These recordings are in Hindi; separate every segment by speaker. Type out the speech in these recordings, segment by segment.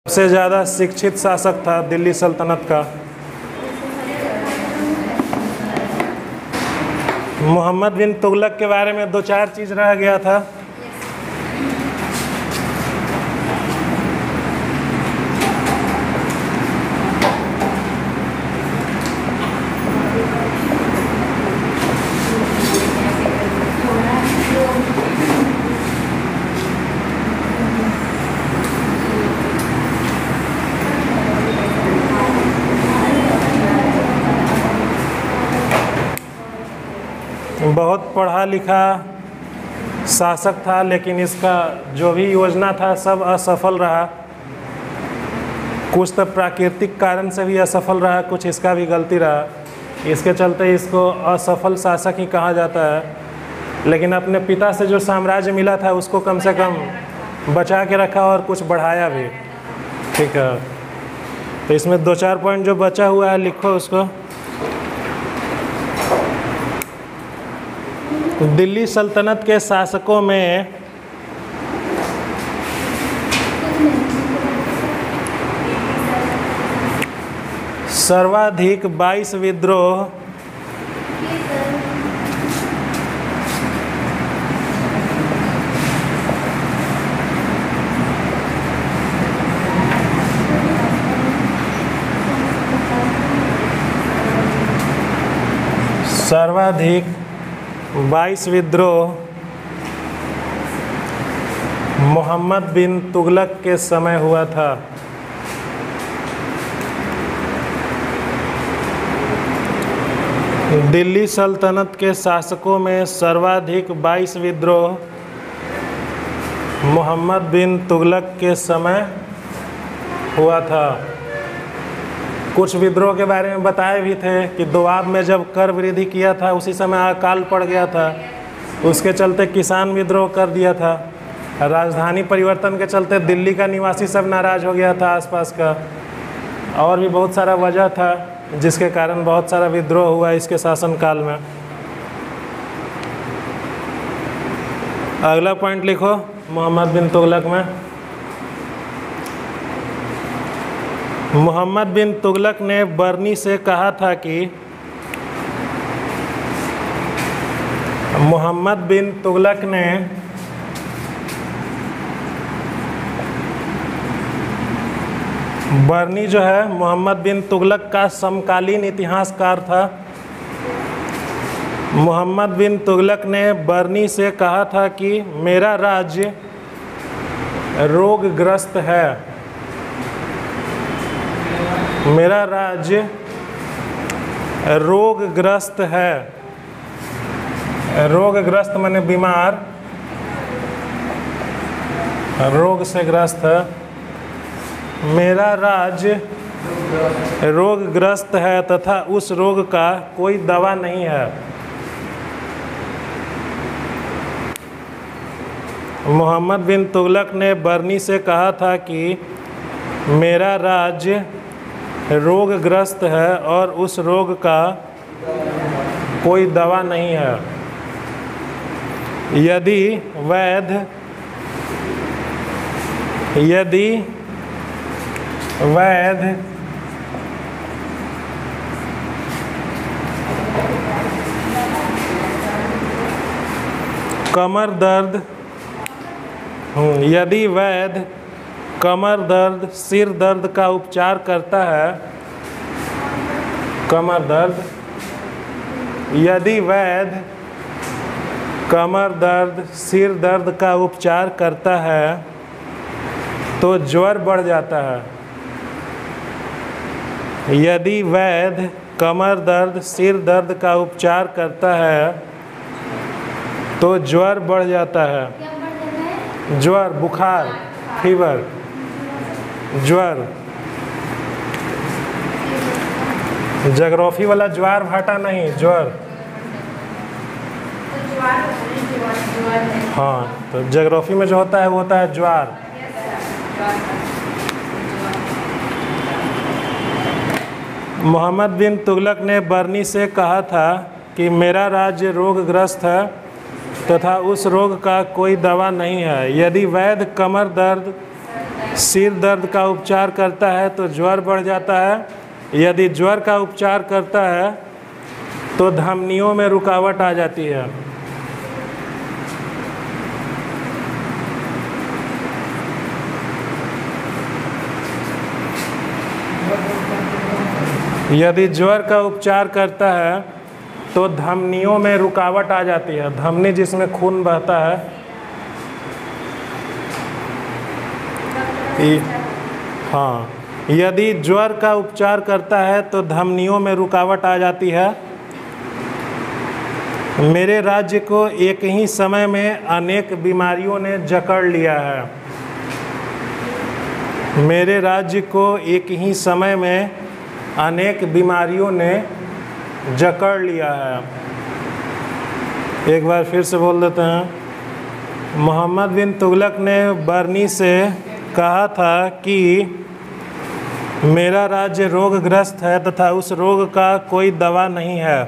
Speaker 1: सबसे ज़्यादा शिक्षित शासक था दिल्ली सल्तनत का। मोहम्मद बिन तुगलक के बारे में दो चार चीज़ रह गया था। बहुत पढ़ा लिखा शासक था, लेकिन इसका जो भी योजना था सब असफल रहा। कुछ तो प्राकृतिक कारण से भी असफल रहा, कुछ इसका भी गलती रहा। इसके चलते इसको असफल शासक ही कहा जाता है। लेकिन अपने पिता से जो साम्राज्य मिला था उसको कम से कम बचा के रखा और कुछ बढ़ाया भी। ठीक है, तो इसमें दो चार पॉइंट जो बचा हुआ है लिखो उसको। दिल्ली सल्तनत के शासकों में सर्वाधिक 22 विद्रोह मोहम्मद बिन तुगलक के समय हुआ था। दिल्ली सल्तनत के शासकों में सर्वाधिक 22 विद्रोह मोहम्मद बिन तुगलक के समय हुआ था। कुछ विद्रोह के बारे में बताए भी थे कि दोआब में जब कर वृद्धि किया था उसी समय अकाल पड़ गया था, उसके चलते किसान विद्रोह कर दिया था। राजधानी परिवर्तन के चलते दिल्ली का निवासी सब नाराज़ हो गया था आसपास का, और भी बहुत सारा वजह था जिसके कारण बहुत सारा विद्रोह हुआ इसके शासनकाल में। अगला पॉइंट लिखो मोहम्मद बिन तुगलक में। मोहम्मद बिन तुगलक ने बर्नी से कहा था कि मोहम्मद बिन तुगलक ने बर्नी जो है मोहम्मद बिन तुगलक का समकालीन इतिहासकार था। मोहम्मद बिन तुगलक ने बर्नी से कहा था कि मेरा राज्य रोगग्रस्त है। मेरा राज्य रोगग्रस्त है। रोगग्रस्त माने बीमार, रोग से ग्रस्त है। मेरा राज्य रोगग्रस्त है तथा उस रोग का कोई दवा नहीं है। मोहम्मद बिन तुगलक ने बर्नी से कहा था कि मेरा राज्य रोगग्रस्त है और उस रोग का कोई दवा नहीं है। यदि वैद्य कमर दर्द यदि वैद्य कमर दर्द सिर दर्द का उपचार करता है, कमर दर्द, यदि वैद्य कमर दर्द सिर दर्द का उपचार करता है तो ज्वर बढ़ जाता है। यदि वैद्य कमर दर्द सिर दर्द का उपचार करता है तो ज्वर बढ़ जाता है। ज्वर, बुखार, फीवर, ज्वर, ज्योग्राफी वाला ज्वार भाटा नहीं, ज्वर। हाँ, तो ज्योग्राफी में जो होता है वो होता है ज्वार। मोहम्मद बिन तुगलक ने बर्नी से कहा था कि मेरा राज्य रोगग्रस्त है तथा उस रोग का कोई दवा नहीं है। यदि वैद्य कमर दर्द सिर दर्द का उपचार करता है तो ज्वर बढ़ जाता है। यदि ज्वर का उपचार करता है तो धमनियों में रुकावट आ जाती है। यदि ज्वर का उपचार करता है तो धमनियों में रुकावट आ जाती है। धमनी जिसमें खून बहता है, हाँ, यदि ज्वर का उपचार करता है तो धमनियों में रुकावट आ जाती है। मेरे राज्य को एक ही समय में अनेक बीमारियों ने जकड़ लिया है। मेरे राज्य को एक ही समय में अनेक बीमारियों ने जकड़ लिया है। एक बार फिर से बोल देते हैं। मोहम्मद बिन तुगलक ने बर्नी से कहा था कि मेरा राज्य रोगग्रस्त है तथा उस रोग का कोई दवा नहीं है।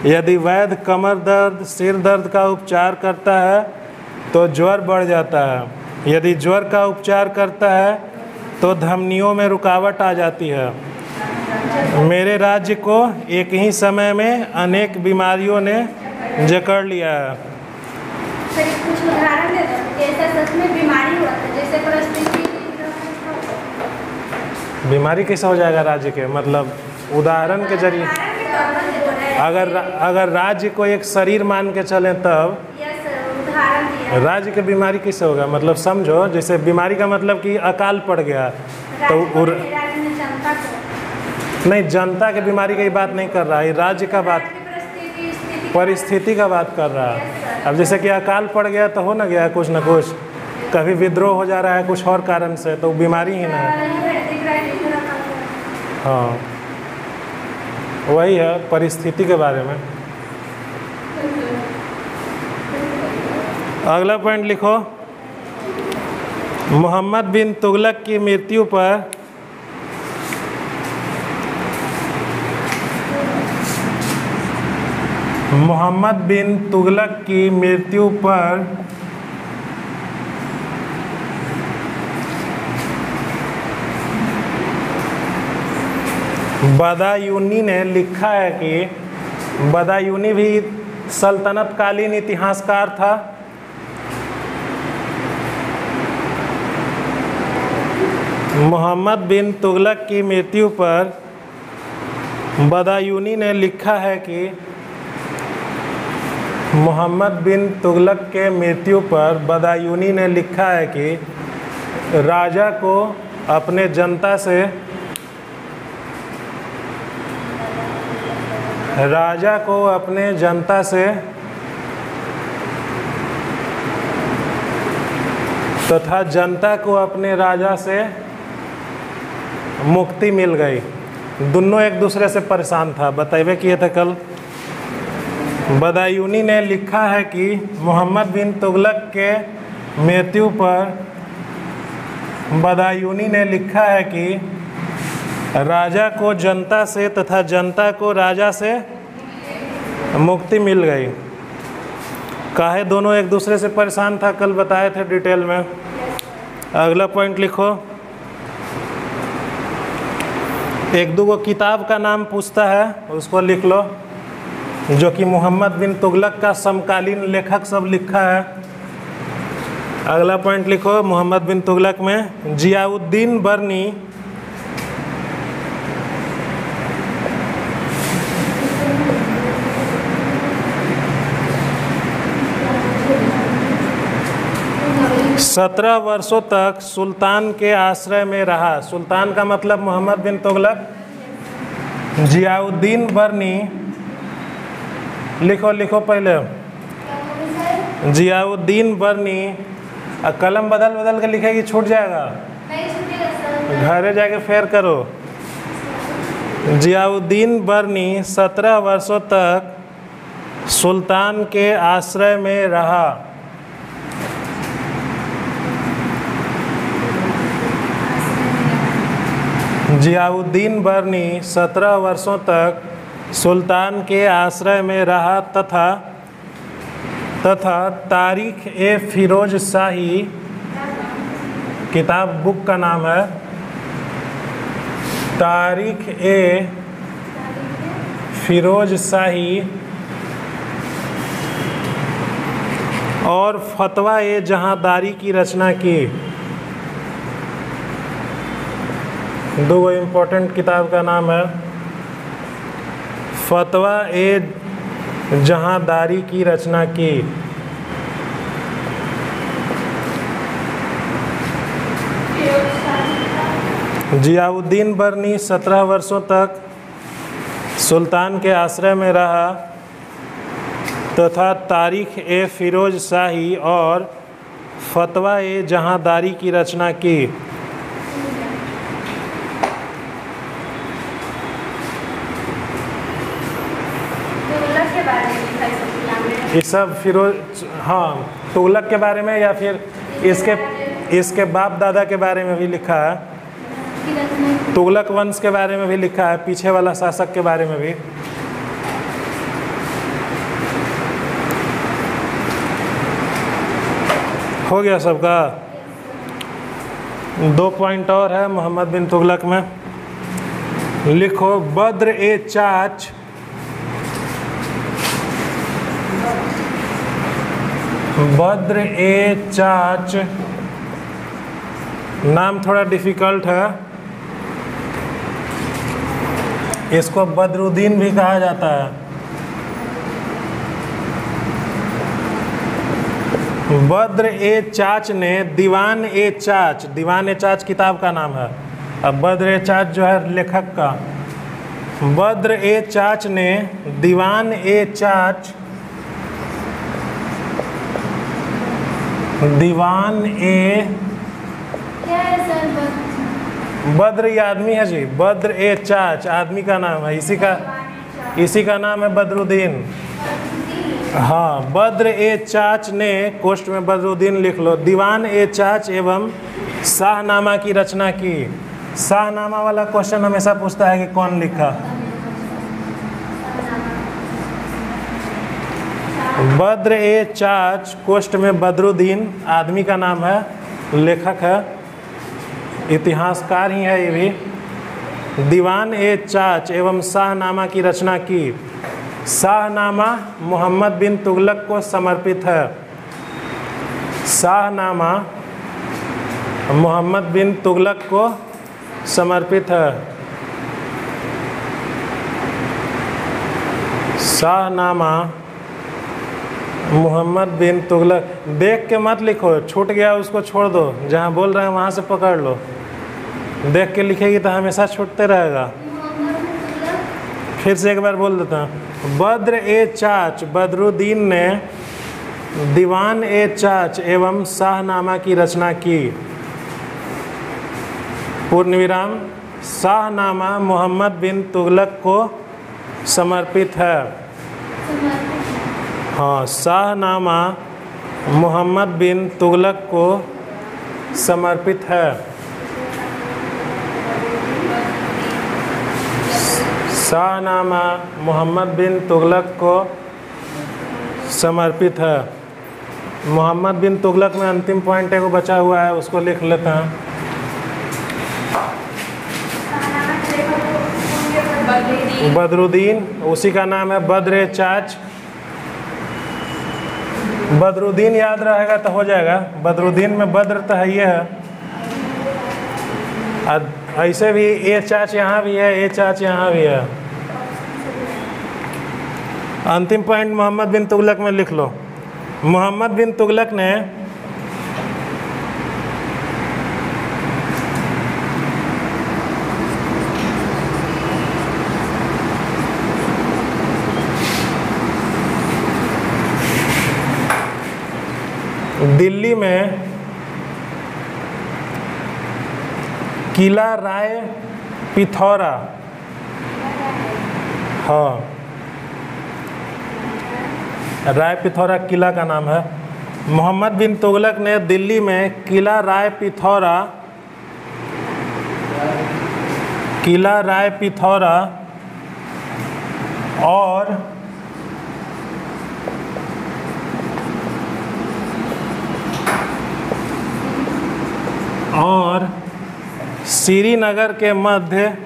Speaker 1: यदि वैद्य कमर दर्द, सिर दर्द का उपचार करता है तो ज्वर बढ़ जाता है। यदि ज्वर का उपचार करता है तो धमनियों में रुकावट आ जाती है। मेरे राज्य को एक ही समय में अनेक बीमारियों ने जकड़ लिया है।
Speaker 2: कुछ उदाहरण दे दो कि ऐसा सच में बीमारी हुआ था, जैसे परिस्थिति।
Speaker 1: बीमारी कैसा हो जाएगा राज्य के, मतलब उदाहरण के जरिए। अगर राज्य को एक शरीर मान के चलें तब राज्य की बीमारी कैसे होगा, मतलब समझो, जैसे बीमारी का मतलब कि अकाल पड़ गया तो नहीं, जनता की बीमारी की बात नहीं कर रहा है, राज्य का बात, परिस्थिति का बात कर रहा है। अब जैसे कि अकाल पड़ गया तो हो ना गया कुछ ना कुछ, कभी विद्रोह हो जा रहा है कुछ और कारण से, तो बीमारी ही ना है। हाँ, वही है परिस्थिति के बारे में। अगला पॉइंट लिखो। मोहम्मद बिन तुगलक की मृत्यु पर मोहम्मद बिन तुगलक की मृत्यु पर बदायूनी ने लिखा है कि बदायूनी भी सल्तनत कालीन इतिहासकार था। मोहम्मद बिन तुगलक की मृत्यु पर बदायूनी ने लिखा है कि मोहम्मद बिन तुगलक के मृत्यु पर बदायूनी ने लिखा है कि राजा को अपने जनता से तथा जनता को अपने राजा से मुक्ति मिल गई। दोनों एक दूसरे से परेशान था, बताइए किए थे कल। बदायूनी ने लिखा है कि मोहम्मद बिन तुगलक के मृत्यु पर बदायूनी ने लिखा है कि राजा को जनता से तथा जनता को राजा से मुक्ति मिल गई। काहे दोनों एक दूसरे से परेशान था, कल बताए थे डिटेल में। अगला पॉइंट लिखो। एक दो किताब का नाम पूछता है, उसको लिख लो, जो कि मोहम्मद बिन तुगलक का समकालीन लेखक सब लिखा है। अगला पॉइंट लिखो। मोहम्मद बिन तुगलक में जियाउद्दीन बर्नी सत्रह वर्षों तक सुल्तान के आश्रय में रहा। सुल्तान का मतलब मोहम्मद बिन तुगलक। जियाउद्दीन बर्नी लिखो पहले। जियाउद्दीन बर्नी, कलम बदल के लिखेगी, छूट जाएगा, घरे जाके फेर करो। जियाउद्दीन बर्नी 17 वर्षों तक सुल्तान के आश्रय में रहा। जियाउद्दीन बर्नी 17 वर्षों तक सुल्तान के आश्रय में रहा तथा तारीख ए फिरोज शाही किताब बुक का नाम है तारीख ए फिरोज शाही और फतवा ए जहांदारी की रचना की। दो इम्पोर्टेंट किताब का नाम है फतवा ए जहांदारी की रचना की। जियाउद्दीन बरनी 17 वर्षों तक सुल्तान के आश्रय में रहा तथा तारीख ए फिरोज शाही और फतवा ए जहांदारी की रचना की। ये सब फिरोज, हाँ, तुगलक के बारे में या फिर इसके बाप दादा के बारे में भी लिखा है। तुगलक वंश के बारे में भी लिखा है, पीछे वाला शासक के बारे में भी। हो गया सबका। 2 पॉइंट और है मोहम्मद बिन तुगलक में। लिखो बद्र ए चाच बद्र ए चाच नाम थोड़ा डिफिकल्ट है, इसको बदरुद्दीन भी कहा जाता है। बद्र ए चाच ने दीवान ए चाच किताब का नाम है। अब बद्र ए चाच जो है लेखक का। बद्र ए चाच ने दीवान ए चाच
Speaker 2: क्या है सर?
Speaker 1: बद्र ये आदमी है जी, बद्र ए चाच आदमी का नाम है, इसी का नाम है बदरुद्दीन। हाँ, बद्र ए चाच ने, कोष्ट में बदरुद्दीन लिख लो, दीवान ए चाच एवं शाहनामा की रचना की। शाहनामा वाला क्वेश्चन हमेशा पूछता है कि कौन लिखा। बद्र ए चाच, कोष्ट में बदरुद्दीन आदमी का नाम है, लेखक है, इतिहासकार ही है ये भी। दीवान ए चाच एवं शाहनामा की रचना की। शाहनामा मोहम्मद बिन तुगलक को समर्पित है। शाहनामा मोहम्मद बिन तुगलक को समर्पित है। शाहनामा मोहम्मद बिन तुगलक। देख के मत लिखो, छूट गया उसको छोड़ दो, जहाँ बोल रहे हैं वहाँ से पकड़ लो। देख के लिखेगी तो हमेशा छूटते रहेगा। फिर से एक बार बोल देता हूँ। बद्र ए चाच, बदरुद्दीन ने दीवान ए चाच एवं शाहनामा की रचना की। पूर्ण विराम। शाहनामा मोहम्मद बिन तुगलक को समर्पित है। हाँ, शाहनामा मोहम्मद बिन तुगलक को समर्पित है। शाहनामा मोहम्मद बिन तुगलक को समर्पित है। मोहम्मद बिन तुगलक में अंतिम पॉइंट एक बचा हुआ है, उसको लिख लेते हैं। बदरुद्दीन, उसी का नाम है बद्र ए चाच। बदरुद्दीन याद रहेगा तो हो जाएगा। बदरुद्दीन में बद्र तो है, ये है। ऐसे भी ए चाच यहाँ भी है, ए चाच यहाँ भी है। अंतिम पॉइंट मोहम्मद बिन तुगलक में लिख लो। मोहम्मद बिन तुगलक ने दिल्ली में किला राय पिथौरा, हाँ, राय पिथौरा किला का नाम है। मोहम्मद बिन तुगलक ने दिल्ली में किला राय पिथौरा और श्रीनगर के मध्य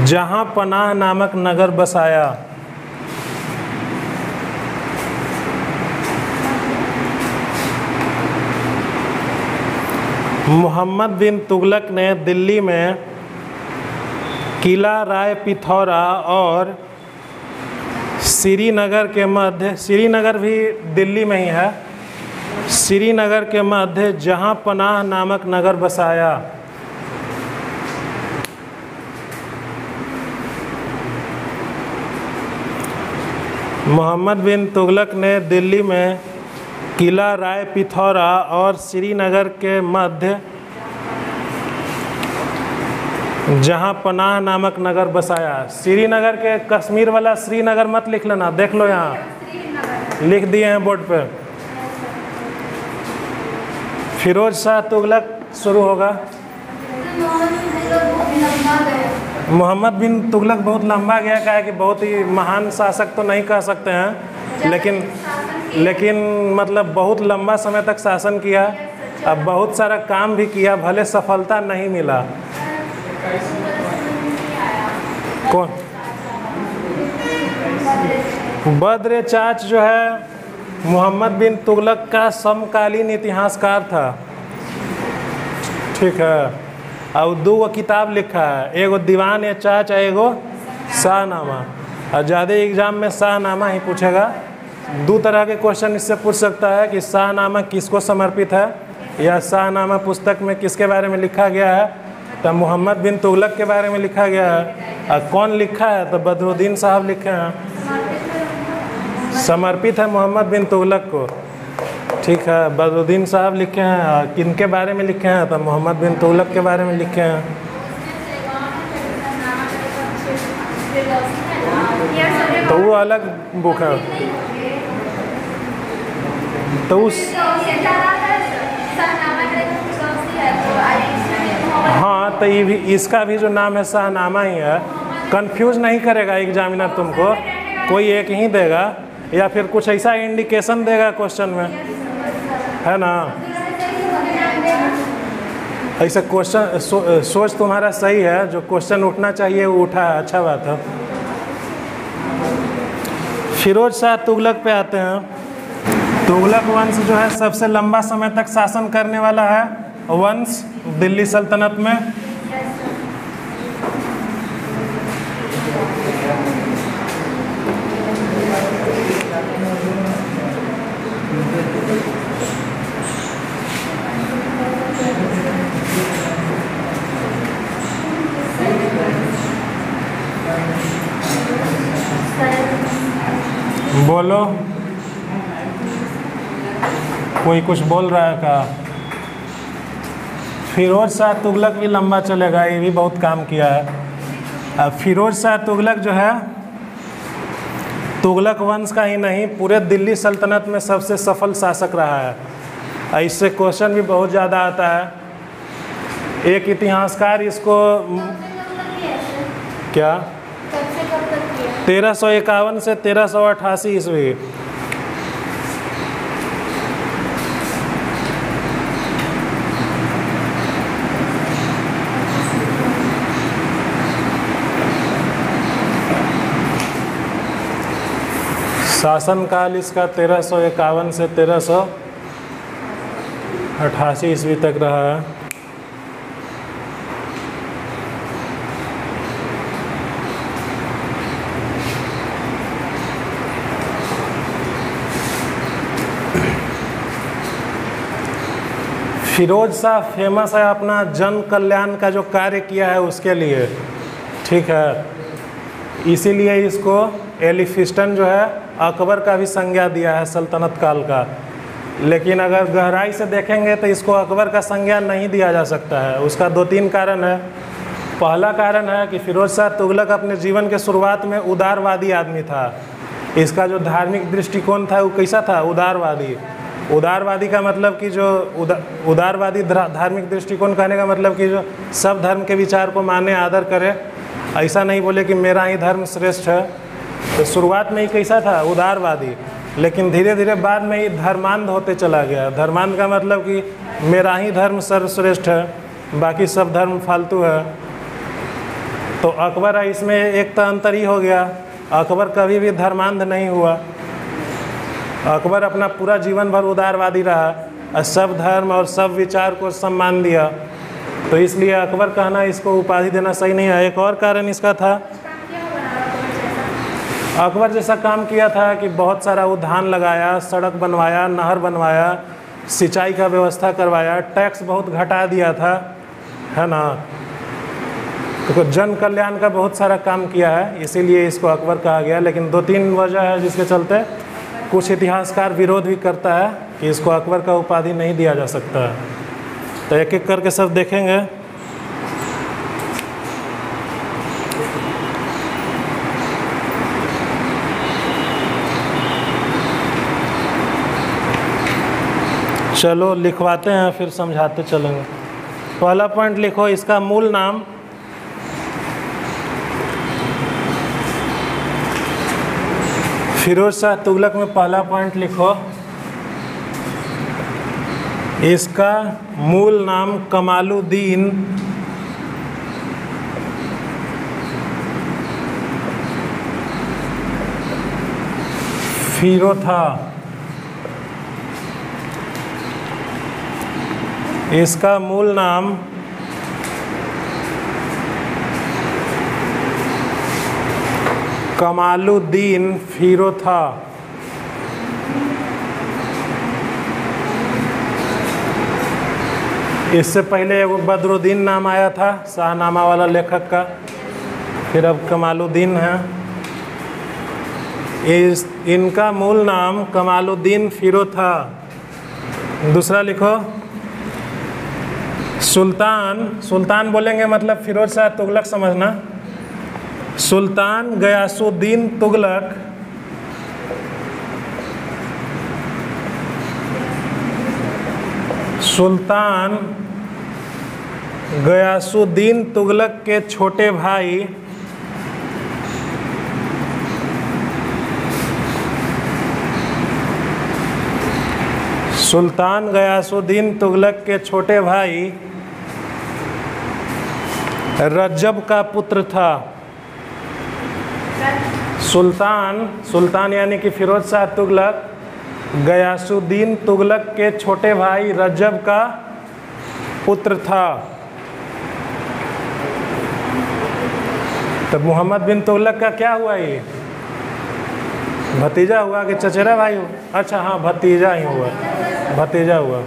Speaker 1: जहाँ पनाह नामक नगर बसाया। मोहम्मद बिन तुगलक ने दिल्ली में किला राय पिथौरा और श्रीनगर के मध्य, श्रीनगर भी दिल्ली में ही है, श्रीनगर के मध्य जहाँ पनाह नामक नगर बसाया। मोहम्मद बिन तुगलक ने दिल्ली में किला राय पिथौरा और श्रीनगर के मध्य जहाँ पनाह नामक नगर बसाया। श्रीनगर के कश्मीर वाला श्रीनगर मत लिख लेना, देख लो यहाँ लिख दिए हैं बोर्ड पे। फिरोज शाह तुगलक शुरू होगा। मोहम्मद बिन तुगलक बहुत लंबा गया, क्या है कि बहुत ही महान शासक तो नहीं कह सकते हैं, लेकिन मतलब बहुत लंबा समय तक शासन किया, अब बहुत सारा काम भी किया, भले सफलता नहीं मिला। कौन? बद्र चाच जो है मोहम्मद बिन तुगलक का समकालीन इतिहासकार था, ठीक है। और 2 किताब लिखा है, एगो दीवान ए चाच, एगो शाहनामा। और ज़्यादा एग्जाम में शाहनामा ही पूछेगा। 2 तरह के क्वेश्चन इससे पूछ सकता है कि शाहनामा किसको समर्पित है, या शाहनामा पुस्तक में किसके बारे में लिखा गया है। तो मोहम्मद बिन तुगलक के बारे में लिखा गया है। और कौन लिखा है? तो बदरुद्दीन साहब लिखे हैं, समर्पित है मोहम्मद बिन तुगलक को, ठीक है। बदरुद्दीन साहब लिखे हैं। किनके बारे में लिखे हैं? तो मोहम्मद बिन तुगलक के बारे में लिखे हैं। तो वो अलग बुक है। तो उस हाँ, तो ये भी, इसका भी जो नाम है शाहनामा ही है। कंफ्यूज नहीं करेगा एग्जामिनर तुमको, कोई एक ही देगा या फिर कुछ ऐसा इंडिकेशन देगा क्वेश्चन में, है ना। ऐसा क्वेश्चन सोच तुम्हारा सही है, जो क्वेश्चन उठना चाहिए वो उठा है, अच्छा बात है। फिरोज शाह तुगलक पे आते हैं। तुगलक वंश जो है सबसे लंबा समय तक शासन करने वाला है वंश दिल्ली सल्तनत में। बोलो, कोई कुछ बोल रहा है क्या? फिरोज शाह तुगलक भी लंबा चलेगा, ये भी बहुत काम किया है। अब फिरोज शाह तुगलक जो है तुगलक वंश का ही नहीं, पूरे दिल्ली सल्तनत में सबसे सफल शासक रहा है। इससे क्वेश्चन भी बहुत ज़्यादा आता है। एक इतिहासकार इसको क्या 1351 से 1388 ईस्वी। शासनकाल इसका 1351 से 1388 ईस्वी तक रहा है। फिरोज शाह फेमस है अपना जन कल्याण का जो कार्य किया है उसके लिए, ठीक है। इसीलिए इसको एलिफिस्टन जो है अकबर का भी संज्ञा दिया है सल्तनत काल का। लेकिन अगर गहराई से देखेंगे तो इसको अकबर का संज्ञा नहीं दिया जा सकता है। उसका 2-3 कारण है। पहला कारण है कि फिरोज शाह तुगलक अपने जीवन के शुरुआत में उदारवादी आदमी था। इसका जो धार्मिक दृष्टिकोण था वो कैसा था? उदारवादी। उदारवादी का मतलब कि जो उदारवादी धार्मिक दृष्टिकोण कहने का मतलब कि जो सब धर्म के विचार को माने, आदर करे, ऐसा नहीं बोले कि मेरा ही धर्म श्रेष्ठ है। तो शुरुआत में ही कैसा था? उदारवादी। लेकिन धीरे धीरे बाद में ही धर्मांध होते चला गया। धर्मांध का मतलब कि मेरा ही धर्म सर्वश्रेष्ठ है, बाकी सब धर्म फालतू है। तो अकबर इसमें एक तो अंतर ही हो गया, अकबर कभी भी धर्मांध नहीं हुआ। अकबर अपना पूरा जीवन भर उदारवादी रहा और सब धर्म और सब विचार को सम्मान दिया। तो इसलिए अकबर कहना इसको उपाधि देना सही नहीं है। एक और कारण इसका था, अकबर जैसा काम किया था कि बहुत सारा उद्यान लगाया, सड़क बनवाया, नहर बनवाया, सिंचाई का व्यवस्था करवाया, टैक्स बहुत घटा दिया था, है ना। तो जन कल्याण का बहुत सारा काम किया है, इसीलिए इसको अकबर कहा गया। लेकिन 2-3 वजह है जिसके चलते कुछ इतिहासकार विरोध भी करता है कि इसको अकबर का उपाधि नहीं दिया जा सकता। तो एक एक करके सब देखेंगे। चलो लिखवाते हैं फिर समझाते चलेंगे। पहला पॉइंट लिखो, इसका मूल नाम फिरोज शाह तुगलक में पहला पॉइंट लिखो, इसका मूल नाम कमालुद्दीन फिरोज था। इसका मूल नाम कमालुद्दीन फिरोज था। इससे पहले वो बदरुद्दीन नाम आया था, शाहनामा वाला लेखक का, फिर अब कमालुद्दीन है। इनका मूल नाम कमालुद्दीन फिरोज था। दूसरा लिखो, सुल्तान बोलेंगे मतलब फिरोज शाह तुगलक समझना। सुल्तान गयासुद्दीन तुगलक सुल्तान गयासुद्दीन तुगलक के छोटे भाई सुल्तान गयासुद्दीन तुगलक के छोटे भाई रज्जब का पुत्र था। सुल्तान यानी कि फिरोज शाह तुगलक गयासुद्दीन तुगलक के छोटे भाई रज्जब का पुत्र था। तो मोहम्मद बिन तुगलक का क्या हुआ, ये भतीजा हुआ कि चचेरा भाई हुआ? अच्छा हाँ, भतीजा ही हुआ, भतीजा हुआ।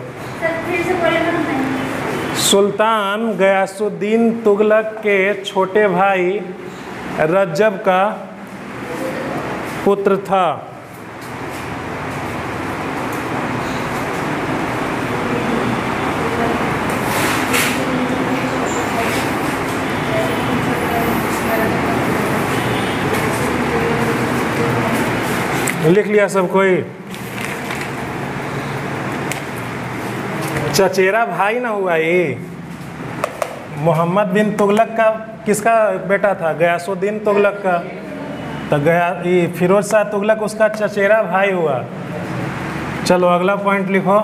Speaker 1: सुल्तान गयासुद्दीन तुगलक के छोटे भाई रज्जब का पुत्र था। लिख लिया सब कोई? चचेरा भाई ना हुआ ये। मोहम्मद बिन तुगलक का किसका बेटा था? गयासुद्दीन तुगलक का। तो ये फिरोज शाह तुगलक उसका चचेरा भाई हुआ। चलो अगला पॉइंट लिखो।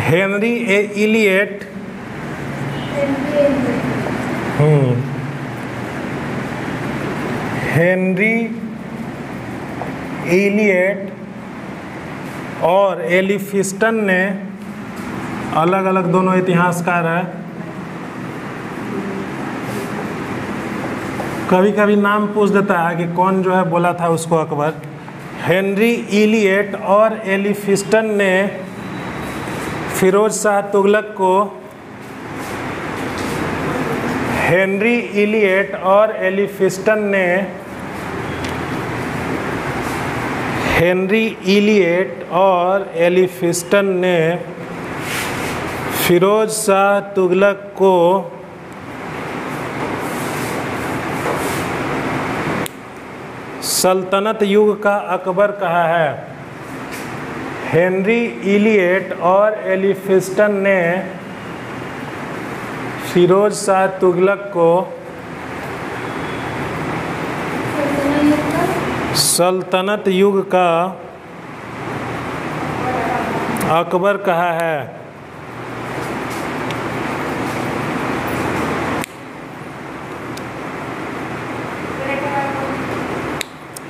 Speaker 1: हेनरी इलियट हेनरी इलियट और एलिफिस्टन ने, अलग अलग दोनों इतिहासकार हैं, कभी कभी नाम पूछ देता है कि कौन जो है बोला था उसको अकबर। हेनरी इलियट और एलिफिस्टन ने फिरोज शाह तुगलक को हेनरी इलियट और एलिफिस्टन ने हेनरी इलियट और एलिफिस्टन ने फिरोज शाह तुगलक को सल्तनत युग का अकबर कहा है। हेनरी इलियट और एलिफिस्टन ने फिरोज शाह तुगलक को सल्तनत युग का अकबर कहा है?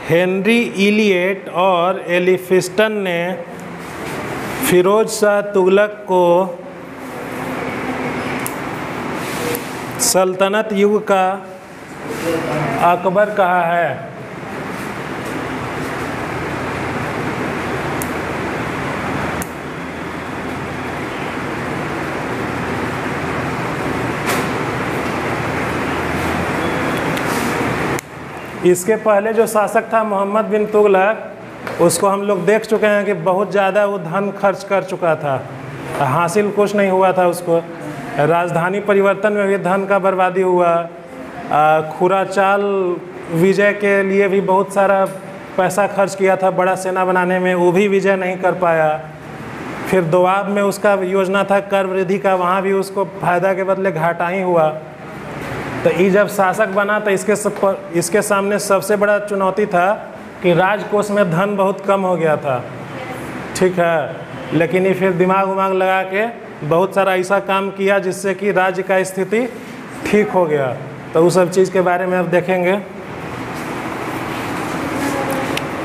Speaker 1: हेनरी इलियट और एलिफिस्टन ने फिरोज शाह तुगलक को सल्तनत युग का अकबर कहा है। इसके पहले जो शासक था मोहम्मद बिन तुगलक, उसको हम लोग देख चुके हैं कि बहुत ज़्यादा वो धन खर्च कर चुका था, हासिल कुछ नहीं हुआ था उसको। राजधानी परिवर्तन में भी धन का बर्बादी हुआ। खुराचाल विजय के लिए भी बहुत सारा पैसा खर्च किया था बड़ा सेना बनाने में, वो भी विजय नहीं कर पाया। फिर दोआब में उसका योजना था कर वृद्धि का, वहाँ भी उसको फायदा के बदले घाटा ही हुआ। तो ये जब शासक बना तो इसके सामने सबसे बड़ा चुनौती था कि राजकोष में धन बहुत कम हो गया था, ठीक है। लेकिन ये फिर दिमाग उमाग लगा के बहुत सारा ऐसा काम किया जिससे कि राज्य का स्थिति ठीक हो गया। तो उस सब चीज़ के बारे में अब देखेंगे।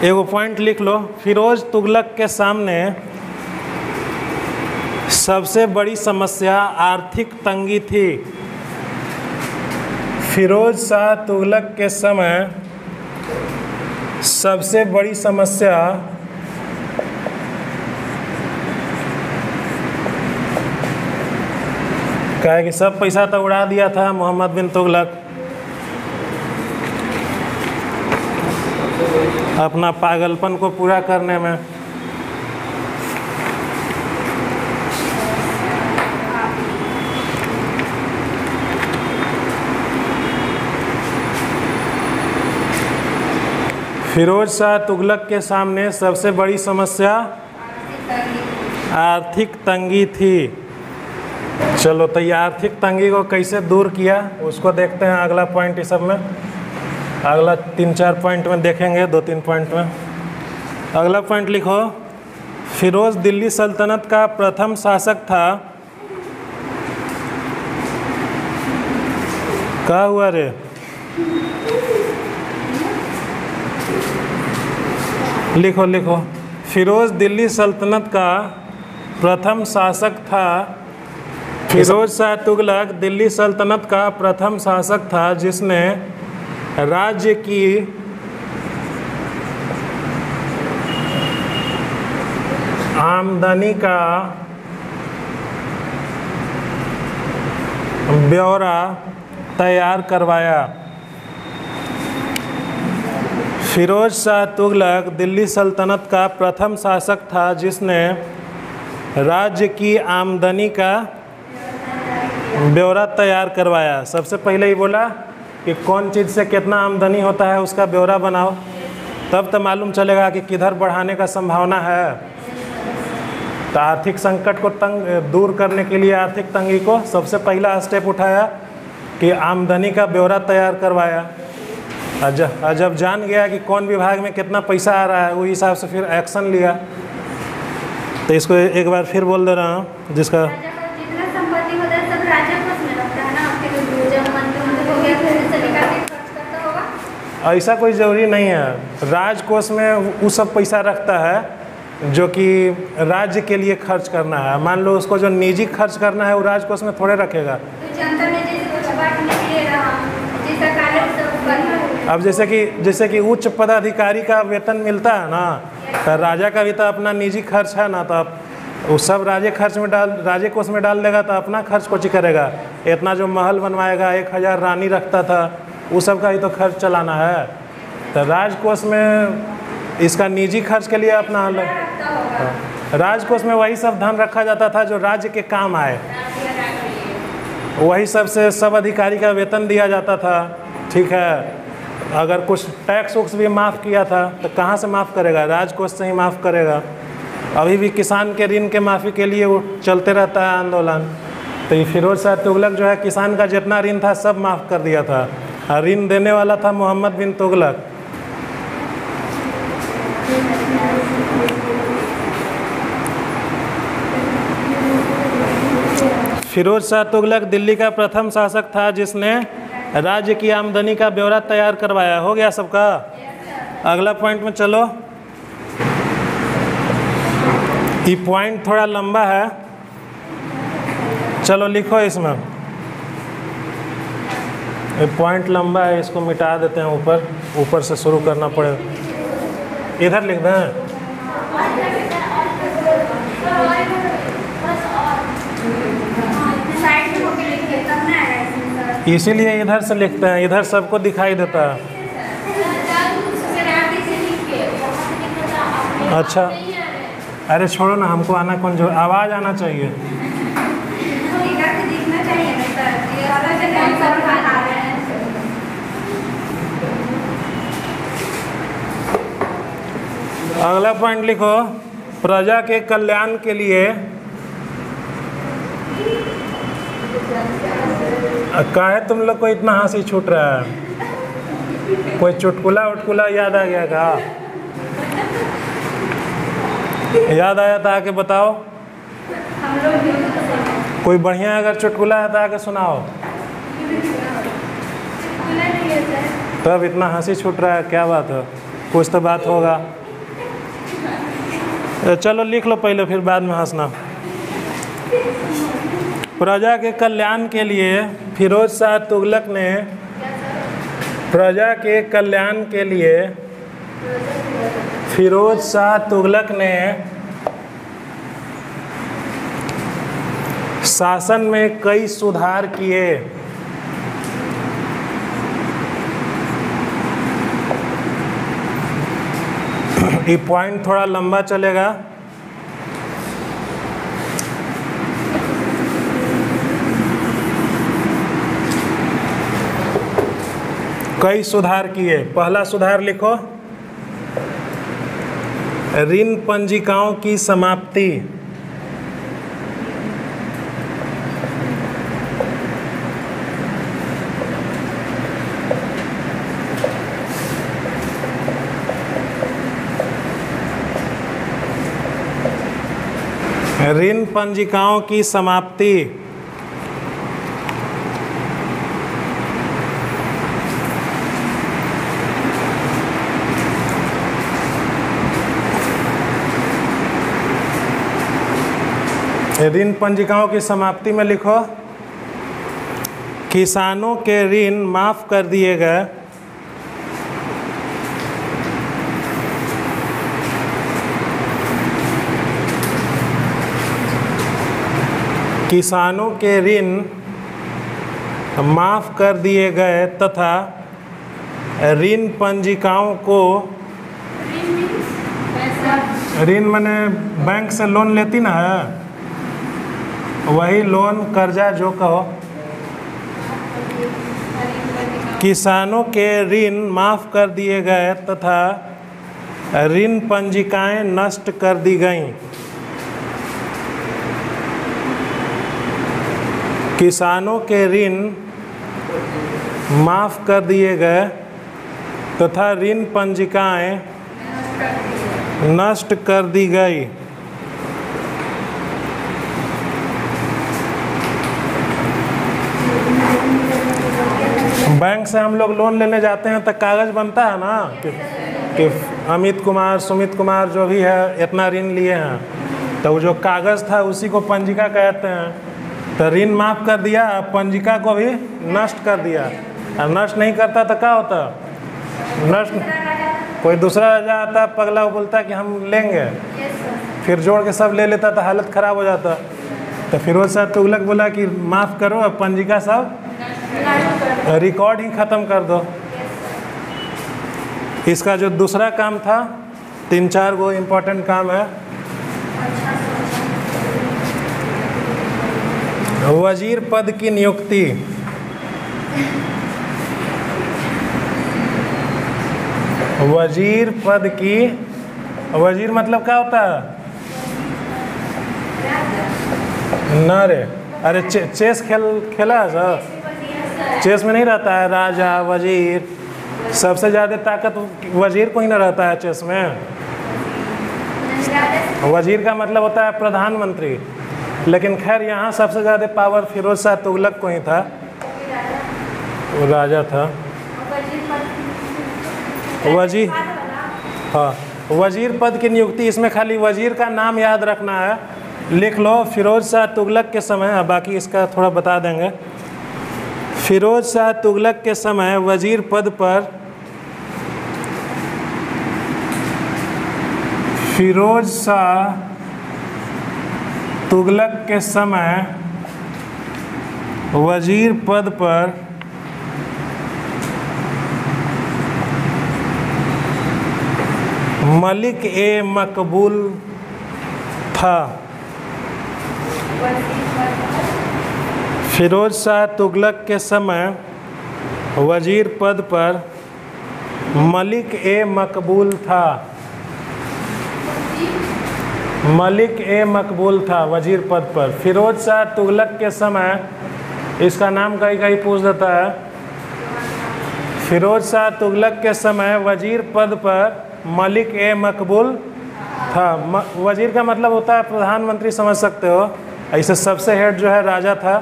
Speaker 1: एगो पॉइंट लिख लो, फिरोज तुगलक के सामने सबसे बड़ी समस्या आर्थिक तंगी थी। फिरोज शाह तुगलक के समय सबसे बड़ी समस्या क्या है कि सब पैसा तो उड़ा दिया था मोहम्मद बिन तुगलक अपना पागलपन को पूरा करने में। फिरोज शाह तुगलक के सामने सबसे बड़ी समस्या आर्थिक तंगी थी। चलो तो ये आर्थिक तंगी को कैसे दूर किया उसको देखते हैं अगला पॉइंट। इस सब में अगला 3-4 पॉइंट में देखेंगे, 2-3 पॉइंट में। अगला पॉइंट लिखो, फिरोज दिल्ली सल्तनत का प्रथम शासक था। क्या हुआ रे? लिखो लिखो, फिरोज दिल्ली सल्तनत का प्रथम शासक था। फिरोज शाह तुगलक दिल्ली सल्तनत का प्रथम शासक था जिसने राज्य की आमदनी का ब्यौरा तैयार करवाया। फिरोज शाह तुगलक दिल्ली सल्तनत का प्रथम शासक था जिसने राज्य की आमदनी का ब्यौरा तैयार करवाया। सबसे पहले ही बोला कि कौन चीज़ से कितना आमदनी होता है उसका ब्यौरा बनाओ, तब तो मालूम चलेगा कि किधर बढ़ाने का संभावना है। तो आर्थिक संकट को दूर करने के लिए आर्थिक तंगी को सबसे पहला स्टेप उठाया कि आमदनी का ब्यौरा तैयार करवाया। जब जान गया कि कौन विभाग में कितना पैसा आ रहा है, उस हिसाब से फिर एक्शन लिया। तो इसको एक बार फिर बोल दे रहा हूँ, जिसका
Speaker 2: जितना संपत्ति होता है सब राजा कोष में रखता है ना, फिर जब मंत्री हो गया फिर से निकाल के खर्च करता होगा।
Speaker 1: ऐसा कोई ज़रूरी नहीं है। राजकोष में वो सब पैसा रखता है जो कि राज्य के लिए खर्च करना है। मान लो उसको जो निजी खर्च करना है वो राजकोष में थोड़े रखेगा।
Speaker 2: तो जनता में जैसे कुछ बांटने के लिए रहा, जैसा कार्य सब करना। अब
Speaker 1: जैसे कि उच्च पदाधिकारी का वेतन मिलता है ना, तो राजा का भी तो अपना निजी खर्च है ना, तो अब वो सब राज्य कोष में डाल देगा तो अपना खर्च कुछ करेगा। इतना जो महल बनवाएगा, 1000 रानी रखता था, वो सब का ही तो खर्च चलाना है। तो राजकोष में इसका निजी खर्च के लिए अपना अलग, राजकोष में वही सब धन रखा जाता था जो राज्य के काम आए, वही सब से सब अधिकारी का वेतन दिया जाता था, ठीक है। अगर कुछ टैक्स वैक्स भी माफ़ किया था तो कहाँ से माफ़ करेगा? राजकोष से ही माफ़ करेगा। अभी भी किसान के ऋण के माफ़ी के लिए वो चलते रहता है आंदोलन। तो ये फिरोज शाह तुगलक जो है किसान का जितना ऋण था सब माफ़ कर दिया था। ऋण देने वाला था मोहम्मद बिन तुगलक। फिरोज शाह तुगलक दिल्ली का प्रथम शासक था जिसने राज्य की आमदनी का ब्यौरा तैयार करवाया। हो गया सबका? अगला पॉइंट में चलो। ये पॉइंट थोड़ा लंबा है, चलो लिखो इसमें। ये पॉइंट लंबा है, इसको मिटा देते हैं, ऊपर से शुरू करना पड़ेगा। इधर लिख दें। इसीलिए इधर से लिखते हैं, इधर सबको दिखाई देता है। अच्छा, अरे छोड़ो ना, हमको आना कौन जो आवाज़ आना चाहिए। अगला पॉइंट लिखो, प्रजा के कल्याण के लिए। काहे तुम लोग को इतना हंसी छूट रहा है? कोई चुटकुला उटकुला याद आ गया का? याद आया था आके बताओ। कोई बढ़िया अगर चुटकुला है तो आके सुनाओ। तब इतना हंसी छूट रहा है, क्या बात है? कुछ तो बात होगा। चलो लिख लो पहले, फिर बाद में हंसना। प्रजा के कल्याण के लिए फिरोज शाह तुगलक ने, प्रजा के कल्याण के लिए फिरोज शाह तुगलक ने शासन में कई सुधार किए। ये पॉइंट थोड़ा लंबा चलेगा। कई सुधार किए। पहला सुधार लिखो, ऋण पंजिकाओं की समाप्ति। ऋण पंजिकाओं की समाप्ति। ऋण पंजिकाओं की समाप्ति में लिखो, किसानों के ऋण माफ कर दिए गए। किसानों के ऋण माफ कर दिए गए तथा ऋण पंजिकाओं को, ऋण माने बैंक से लोन लेती ना है, वही लोन कर्जा जो कहो। किसानों के ऋण माफ कर दिए गए तथा ऋण पंजिकाएं नष्ट कर दी गईं। किसानों के ऋण माफ कर दिए गए तथा ऋण पंजिकाएं नष्ट कर दी गई। बैंक से हम लोग लोन लेने जाते हैं तो कागज़ बनता है ना कि अमित कुमार, सुमित कुमार जो भी है इतना ऋण लिए हैं, तो जो कागज़ था उसी को पंजिका कहते हैं। तो ऋण माफ़ कर दिया, पंजिका को भी नष्ट कर दिया। और नष्ट नहीं करता तो क्या होता? नष्ट, कोई दूसरा राजा आता पगला, वो बोलता कि हम लेंगे, फिर जोड़ के सब ले लेता तो हालत ख़राब हो जाता। तो फिरोज शाह तुगलक बोला कि माफ़ करो, अब पंजिका सब रिकॉर्ड ही ख़त्म कर दो। इसका जो दूसरा काम था, 3-4 गो इम्पोर्टेंट काम है। वजीर पद की नियुक्ति। वजीर पद की, वजीर मतलब क्या होता है? ना रे, अरे चेस खेला है सर? चेस में नहीं रहता है राजा वजीर, सबसे ज़्यादा ताकत वजीर को ही ना रहता है चेस में। वजीर का मतलब होता है प्रधानमंत्री। लेकिन खैर यहाँ सबसे ज़्यादा पावर फिरोज शाह तुगलक को ही था, वो राजा था। वजीर, हाँ, वजीर पद की नियुक्ति, इसमें खाली वजीर का नाम याद रखना है, लिख लो फिरोज शाह तुगलक के समय, बाकी इसका थोड़ा बता देंगे। फिरोज शाह तुगलक के समय वजीर पद पर फिरोज शाह तुगलक के समय वजीर पद पर मलिक ए मकबूल था। फिरोज शाह तुगलक के समय वजीर पद पर मलिक ए मकबूल था। मलिक ए मकबूल था वजीर पद पर। फिरोज शाह तुगलक के समय, इसका नाम कहीं कहीं पूछ देता है। फिरोज शाह तुगलक के समय वजीर पद पर मलिक ए मकबूल था। वजीर का मतलब होता है प्रधानमंत्री, समझ सकते हो। ऐसे सबसे हेड जो है राजा था।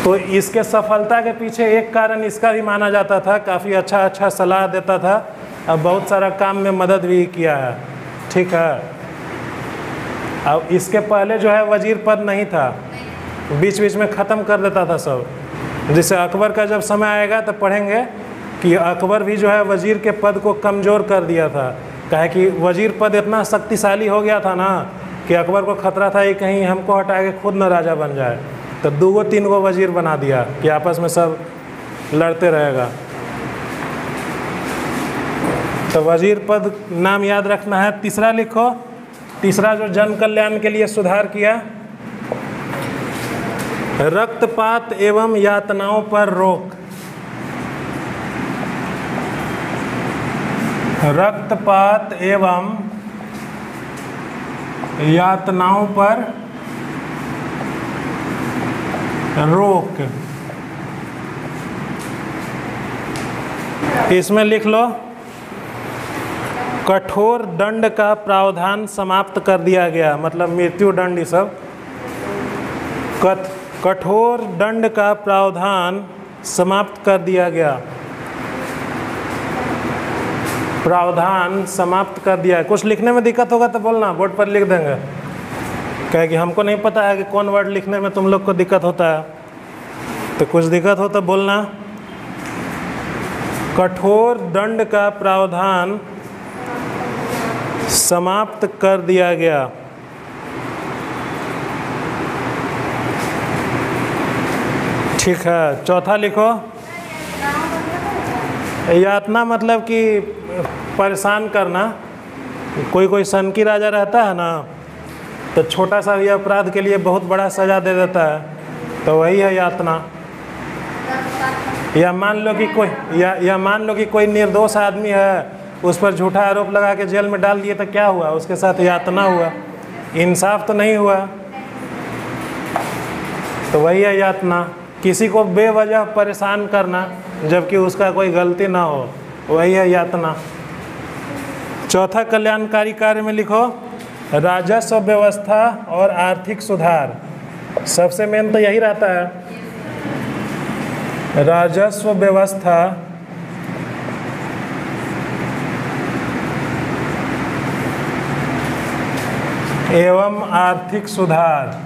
Speaker 1: तो इसके सफलता के पीछे एक कारण इसका भी माना जाता था, काफ़ी अच्छा सलाह देता था और बहुत सारा काम में मदद भी किया है। ठीक है। अब इसके पहले जो है वजीर पद नहीं था, बीच बीच में ख़त्म कर देता था सब। जैसे अकबर का जब समय आएगा तो पढ़ेंगे कि अकबर भी जो है वजीर के पद को कमज़ोर कर दिया था। कहे कि वजीर पद इतना शक्तिशाली हो गया था ना कि अकबर को खतरा था कि कहीं हमको हटा के खुद न राजा बन जाए, तो 2-3 वजीर बना दिया कि आपस में सब लड़ते रहेगा। तो वजीर पद नाम याद रखना है। तीसरा लिखो, तीसरा जो जन कल्याण के लिए सुधार किया, रक्तपात एवं यातनाओं पर रोक। रक्तपात एवं यातनाओं पर रोक। इसमें लिख लो, कठोर दंड का प्रावधान समाप्त कर दिया गया, मतलब मृत्यु दंड। ये सब कठोर दंड का प्रावधान समाप्त कर दिया गया। प्रावधान समाप्त कर दिया। कुछ लिखने में दिक्कत होगा तो बोलना, बोर्ड पर लिख देंगे। क्या कि हमको नहीं पता है कि कौन वर्ड लिखने में तुम लोग को दिक्कत होता है, तो कुछ दिक्कत हो तो बोलना। कठोर दंड का प्रावधान समाप्त कर दिया गया। ठीक है। चौथा लिखो, यातना मतलब कि परेशान करना। कोई सनकी राजा रहता है ना, तो छोटा सा भी अपराध के लिए बहुत बड़ा सज़ा दे देता है, तो वही है यातना। या मान लो कि कोई निर्दोष आदमी है, उस पर झूठा आरोप लगा के जेल में डाल दिए, तो क्या हुआ? उसके साथ यातना हुआ, इंसाफ तो नहीं हुआ। तो वही है यातना, किसी को बेवजह परेशान करना जबकि उसका कोई गलती ना हो, वही है यातना। चौथा कल्याणकारी कार्य में लिखो, राजस्व व्यवस्था और आर्थिक सुधार। सबसे मेन तो यही रहता है, राजस्व व्यवस्था एवं आर्थिक सुधार।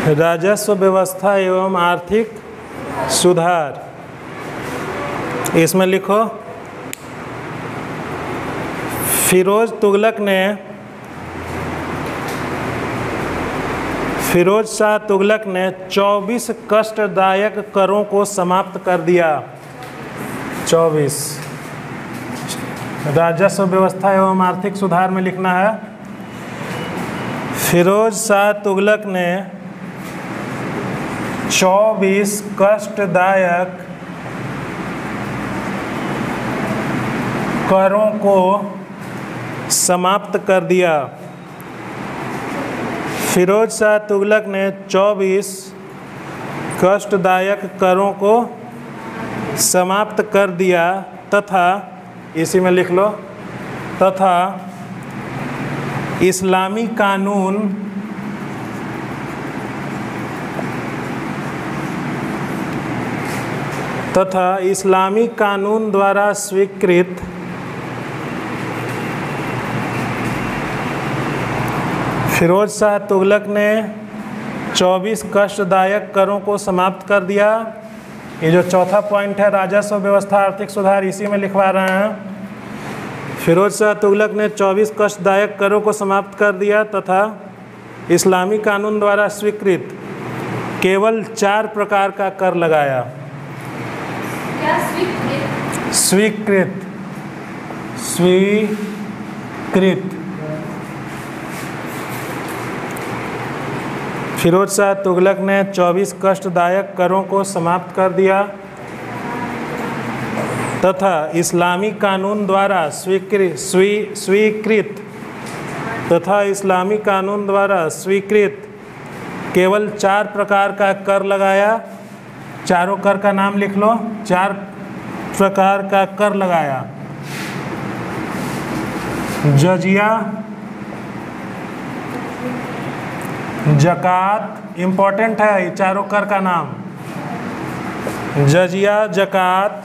Speaker 1: राजस्व व्यवस्था एवं आर्थिक सुधार। इसमें लिखो, फिरोज शाह तुगलक ने 24 कष्टदायक करों को समाप्त कर दिया। 24। राजस्व व्यवस्था एवं आर्थिक सुधार में लिखना है, फिरोज शाह तुगलक ने 24 कष्टदायक करों को समाप्त कर दिया। फिरोज शाह तुगलक ने 24 कष्टदायक करों को समाप्त कर दिया तथा, इसी में लिख लो, तथा इस्लामी कानून द्वारा स्वीकृत फिरोज शाह तुगलक ने 24 कष्टदायक करों को समाप्त कर दिया। ये जो चौथा पॉइंट है राजस्व व्यवस्था आर्थिक सुधार, इसी में लिखवा रहे हैं। फिरोज शाह तुगलक ने 24 कष्टदायक करों को समाप्त कर दिया तथा इस्लामी कानून द्वारा स्वीकृत केवल 4 प्रकार का कर लगाया।
Speaker 2: क्या
Speaker 1: स्वीकृत फिरोज शाह तुगलक ने 24 कष्टदायक करों को समाप्त कर दिया तथा इस्लामी कानून द्वारा स्वीकृत केवल 4 प्रकार का कर लगाया। चारों कर का नाम लिख लो। 4 प्रकार का कर लगाया। जजिया, जकात, इम्पोर्टेंट है ये चारों कर का नाम। जजिया, जकात,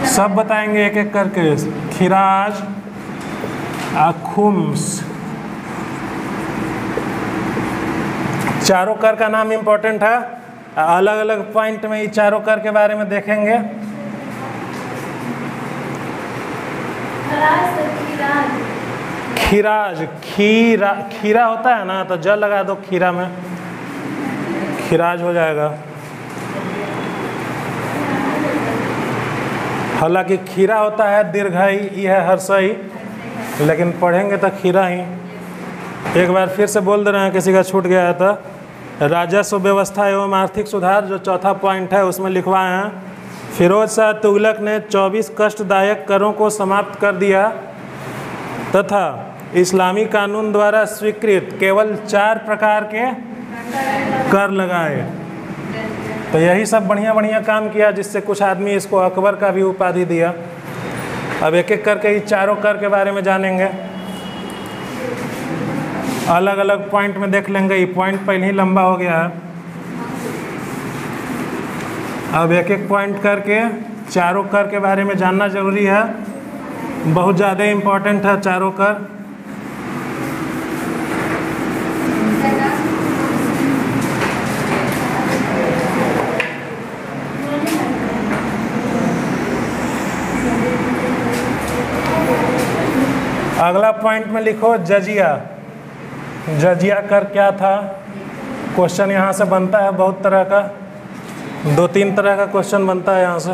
Speaker 1: सब बताएंगे एक एक करके। खिराज, खुम्स, चारों कर का नाम इम्पोर्टेंट है। अलग अलग पॉइंट में ये चारों कर के बारे में देखेंगे। खिराज, खीरा होता है ना, तो जल लगा दो खीरा में, खिराज हो जाएगा। हालांकि खीरा होता है दीर्घई, ये है हर्षई, लेकिन पढ़ेंगे तो खीरा ही। एक बार फिर से बोल दे रहे हैं, किसी का छूट गया है तो। राजस्व व्यवस्था एवं आर्थिक सुधार जो चौथा पॉइंट है उसमें लिखवाए हैं। फिरोज शाह तुगलक ने 24 कष्टदायक करों को समाप्त कर दिया तथा इस्लामी कानून द्वारा स्वीकृत केवल 4 प्रकार के कर लगाए। तो यही सब बढ़िया बढ़िया काम किया, जिससे कुछ आदमी इसको अकबर का भी उपाधि दिया। अब एक एक करके ये चारों कर के बारे में जानेंगे। अलग अलग पॉइंट में देख लेंगे। ये पॉइंट पहले ही लंबा हो गया है। अब एक एक पॉइंट करके चारों कर के बारे में जानना जरूरी है, बहुत ज़्यादा इम्पोर्टेंट है चारों कर। अगला पॉइंट में लिखो जजिया। जजिया कर क्या था? क्वेश्चन यहाँ से बनता है बहुत तरह का, 2-3 तरह का क्वेश्चन बनता है यहाँ से।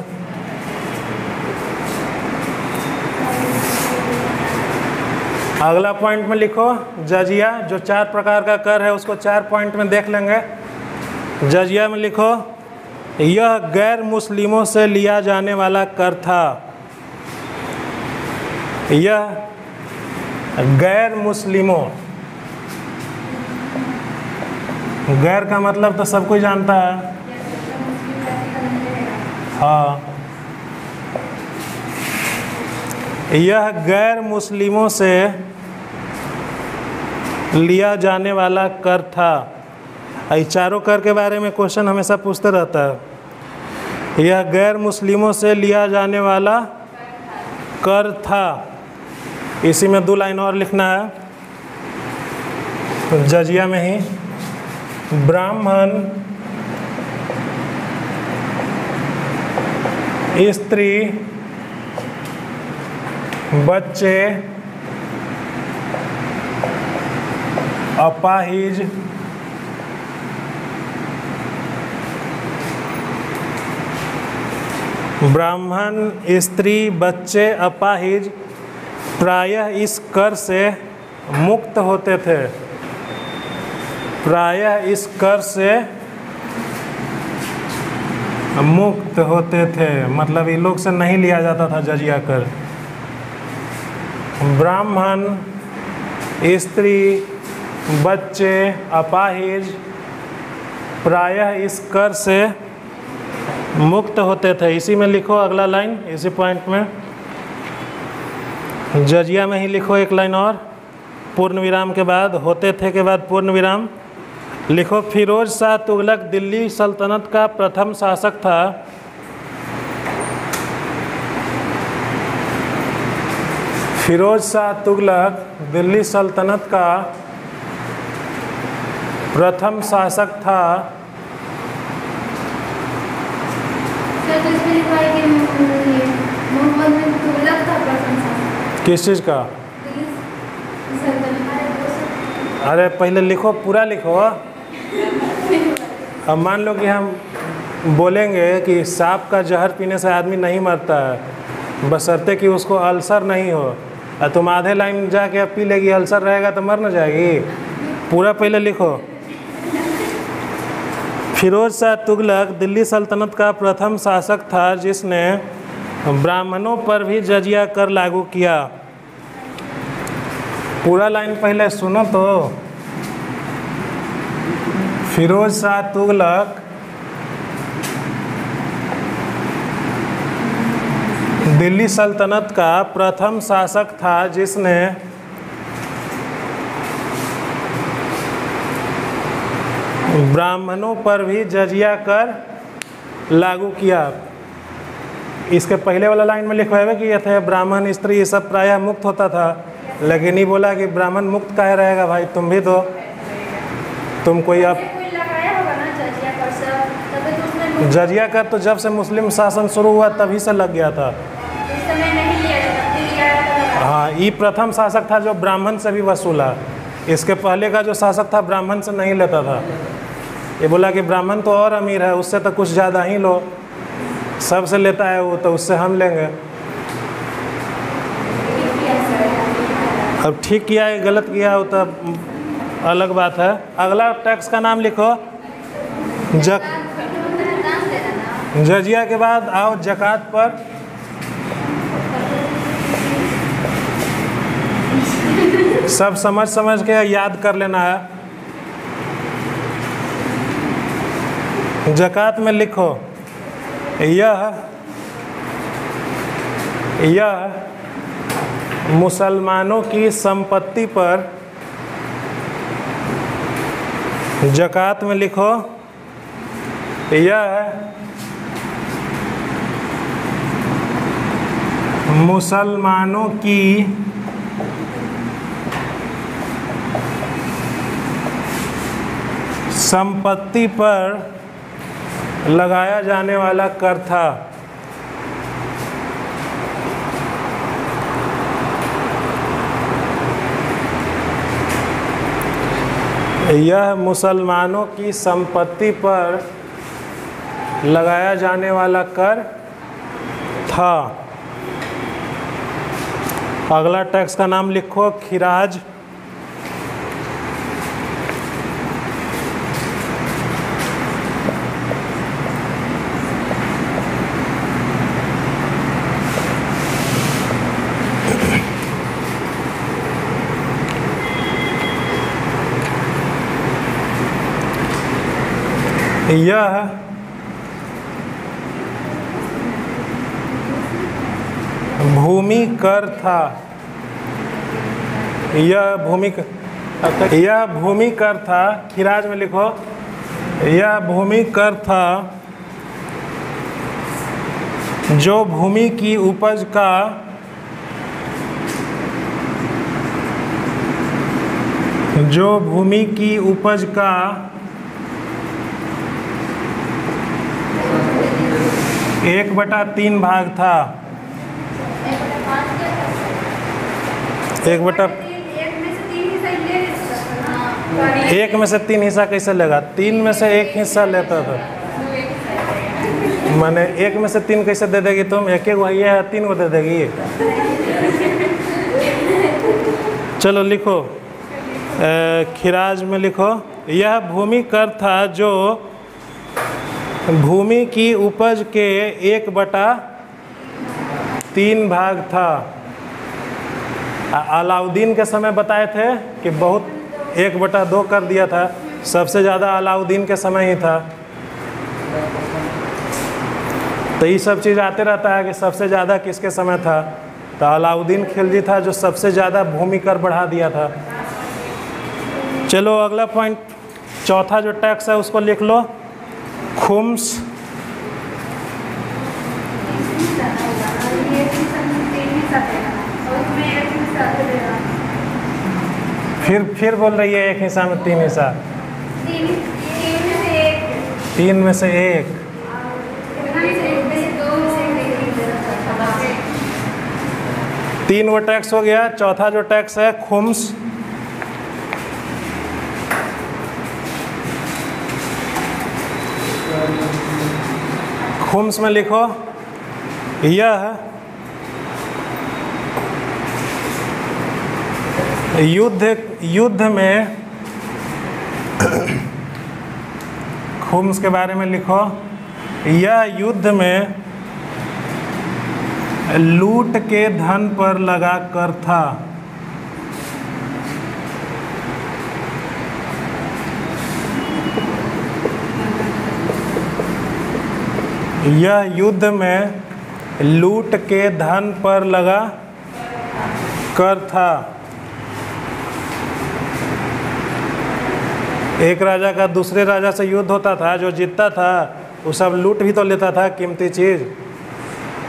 Speaker 1: अगला पॉइंट में लिखो जजिया। जो 4 प्रकार का कर है उसको 4 पॉइंट में देख लेंगे। जजिया में लिखो, यह गैर मुस्लिमों से लिया जाने वाला कर था। यह गैर मुस्लिमों, गैर का मतलब तो सब कोई जानता है। हाँ, यह गैर मुस्लिमों से लिया जाने वाला कर था। ये चारों कर के बारे में क्वेश्चन हमेशा पूछते रहता है। यह गैर मुस्लिमों से लिया जाने वाला कर था। इसी में 2 लाइन और लिखना है। तो जजिया में ही, ब्राह्मण, स्त्री, बच्चे, अपाहिज, ब्राह्मण, स्त्री, बच्चे, अपाहिज प्रायः इस कर से मुक्त होते थे। प्रायः इस कर से मुक्त होते थे, मतलब इन लोग से नहीं लिया जाता था जजिया कर। ब्राह्मण, स्त्री, बच्चे, अपाहिज प्रायः इस कर से मुक्त होते थे। इसी में लिखो अगला लाइन, इसी पॉइंट में जजिया में ही लिखो एक लाइन और, पूर्ण विराम के बाद, होते थे के बाद पूर्ण विराम लिखो। फिरोज शाह तुगलक दिल्ली सल्तनत का प्रथम शासक था। फिरोज शाह तुगलक दिल्ली सल्तनत का प्रथम शासक था।
Speaker 2: सर, तो इसमें लिखा है कि मोहम्मद बिन तुगलक था प्रथम शासक।
Speaker 1: किस चीज़ का?
Speaker 2: दिल्ली सल्तनत।
Speaker 1: अरे पहले लिखो, पूरा लिखो। अब मान लो कि हम बोलेंगे कि सांप का जहर पीने से आदमी नहीं मरता है, बशर्ते कि उसको अल्सर नहीं हो। और तुम आधे लाइन जाके अब पी लेगी, अल्सर रहेगा तो मर न जाएगी। पूरा पहले लिखो। फिरोज शाह तुगलक दिल्ली सल्तनत का प्रथम शासक था जिसने ब्राह्मणों पर भी जजिया कर लागू किया। पूरा लाइन पहले सुनो तो। फिरोज शाह तुगलक दिल्ली सल्तनत का प्रथम शासक था जिसने ब्राह्मणों पर भी जजिया कर लागू किया। इसके पहले वाला लाइन में लिखवाए कि ये थे ब्राह्मण स्त्री ये सब प्रायः मुक्त होता था, लेकिन ये बोला कि ब्राह्मण मुक्त काहे रहेगा भाई, तुम भी तो, तुम कोई अब
Speaker 2: लगाया होगा ना जजिया कर सब, तभी तो उसमें
Speaker 1: जजिया कर तो जब से मुस्लिम शासन शुरू हुआ तभी से लग गया था।
Speaker 2: उस समय नहीं लिया जाता, फिर लिया जाता।
Speaker 1: हाँ, ये प्रथम शासक था जो ब्राह्मण से भी वसूला। इसके पहले का जो शासक था ब्राह्मण से नहीं लेता था। ये बोला कि ब्राह्मण तो और अमीर है, उससे तो कुछ ज़्यादा ही लो, सबसे लेता है वो, तो उससे हम लेंगे। अब ठीक किया है गलत किया हो तब अलग बात है। अगला टैक्स का नाम लिखो। जजिया के बाद आओ जकात पर। सब समझ समझ के याद कर लेना है। जकात में लिखो यह मुसलमानों की संपत्ति पर, जकात में लिखो यह मुसलमानों की संपत्ति पर लगाया जाने वाला कर था। यह मुसलमानों की संपत्ति पर लगाया जाने वाला कर था। अगला टैक्स का नाम लिखो खिराज। यह भूमि कर था। यह भूमि कर था। खिराज में लिखो यह भूमि कर था जो भूमि की उपज का एक बटा तीन भाग था। एक में से तीन हिस्सा कैसे लेगा? तीन में से एक हिस्सा लेता था। माने एक में से तीन कैसे दे देगी तुम? एक एक वही है, तीन को दे देगी। चलो लिखो खिराज में लिखो यह भूमि कर था जो भूमि की उपज के एक बटा तीन भाग था। अलाउद्दीन के समय बताए थे कि बहुत 1/2 कर दिया था। सबसे ज़्यादा अलाउद्दीन के समय ही था। तो ये सब चीज़ आते रहता है कि सबसे ज़्यादा किसके समय था, तो अलाउद्दीन खिलजी था जो सबसे ज़्यादा भूमि कर बढ़ा दिया था। चलो अगला पॉइंट, चौथा जो टैक्स है उसको लिख लो, खुम्स। फिर बोल रही है एक हिस्सा में 3 हिस्सा, 3 में से 1। 3 वो टैक्स हो गया। चौथा जो टैक्स है खुम्स, खुम्स में लिखो, यह युद्ध में खुम्स के बारे में लिखो, यह युद्ध में लूट के धन पर लगा कर था। यह युद्ध में लूट के धन पर लगा कर था। एक राजा का दूसरे राजा से युद्ध होता था, जो जीतता था वो सब लूट भी तो लेता था कीमती चीज़।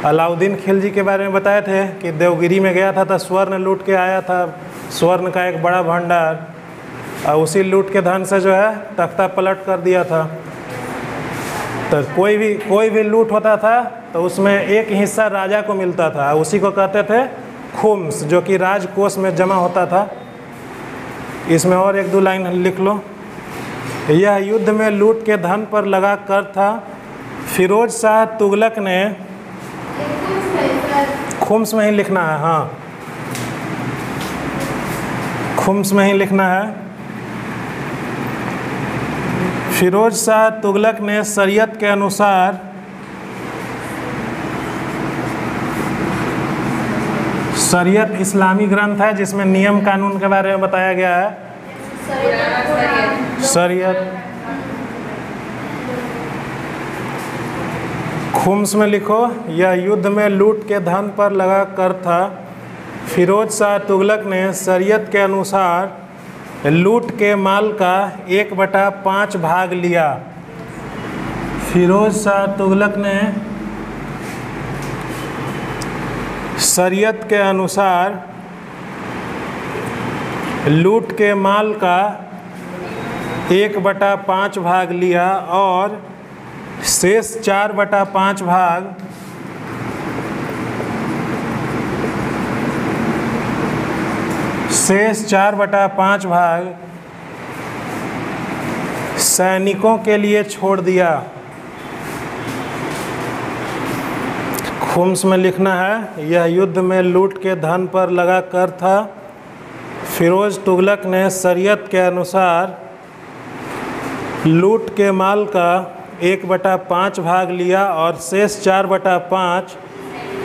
Speaker 1: अलाउद्दीन खिलजी के बारे में बताए थे कि देवगिरी में गया था तो स्वर्ण लूट के आया था, स्वर्ण का एक बड़ा भंडार, और उसी लूट के धन से जो है तख्ता पलट कर दिया था। तो कोई भी लूट होता था तो उसमें एक हिस्सा राजा को मिलता था, उसी को कहते थे खुम्स, जो कि राजकोष में जमा होता था। इसमें और 1-2 लाइन लिख लो, यह युद्ध में लूट के धन पर लगा कर था। फिरोज शाह तुगलक ने, खुम्स में ही लिखना है, हाँ खुम्स में ही लिखना है। फिरोज शाह तुगलक ने शरीयत के अनुसार शरीयत इस्लामी ग्रंथ है जिसमें नियम कानून के बारे में बताया गया है। शरीयत खुम्स में लिखो, यह युद्ध में लूट के धन पर लगा कर था। फिरोज शाह तुगलक ने शरीयत के अनुसार लूट के माल का 1/5 भाग लिया। फिरोज शाह तुगलक ने शरीयत के अनुसार लूट के माल का 1/5 भाग लिया और शेष 4/5 भाग सैनिकों के लिए छोड़ दिया। खुम्स में लिखना है, यह युद्ध में लूट के धन पर लगा कर था। फिरोज तुगलक ने शरीयत के अनुसार लूट के माल का 1/5 भाग लिया और शेष 4/5